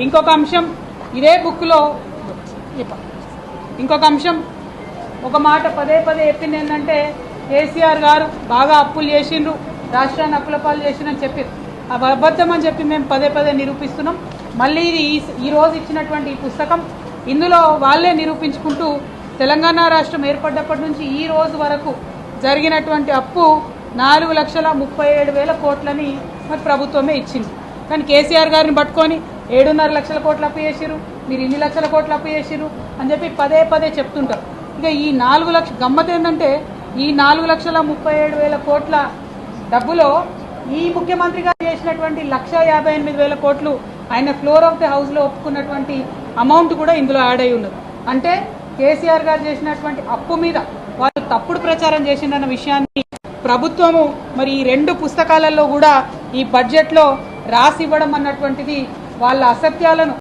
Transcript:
ఇంకొక అంశం ఇదే బుక్లో ఇంకొక అంశం ఒక మాట పదే పదే చెప్పింది ఏంటంటే కేసీఆర్ గారు బాగా అప్పులు చేసిండ్రు, రాష్ట్రాన్ని అప్పుల పాలు చేసిండ్రని చెప్పారు. అబద్ధం అని చెప్పి మేము పదే పదే నిరూపిస్తున్నాం. మళ్ళీ ఈ రోజు ఇచ్చినటువంటి ఈ పుస్తకం ఇందులో వాళ్ళే నిరూపించుకుంటూ తెలంగాణ రాష్ట్రం ఏర్పడ్డప్పటి నుంచి ఈ రోజు వరకు జరిగినటువంటి అప్పు 4,37,000 కోట్లని మరి ప్రభుత్వమే ఇచ్చింది. కానీ కేసీఆర్ గారిని పట్టుకొని 7.5 లక్షల కోట్లు అప్పు చేసిరు, మీరు ఇన్ని లక్షల కోట్లు అప్పు చేసిరు అని చెప్పి పదే పదే చెప్తుంటారు. ఇక ఈ 4 లక్షల గమ్మత్ ఏంటంటే ఈ 4,37,000 కోట్ల డబ్బులో ఈ ముఖ్యమంత్రి గారు చేసినటువంటి 1,58,000 కోట్లు ఆయన ఫ్లోర్ ఆఫ్ ది హౌస్లో ఒప్పుకున్నటువంటి అమౌంట్ కూడా ఇందులో యాడ్ అయి ఉన్నది. అంటే కేసీఆర్ గారు చేసినటువంటి అప్పు మీద వాళ్ళు తప్పుడు ప్రచారం చేసిందన్న విషయాన్ని ప్రభుత్వము మరి ఈ 2 పుస్తకాలలో కూడా ఈ బడ్జెట్లో రాసి ఇవ్వడం అన్నటువంటిది వాళ్ళ అసత్యాలను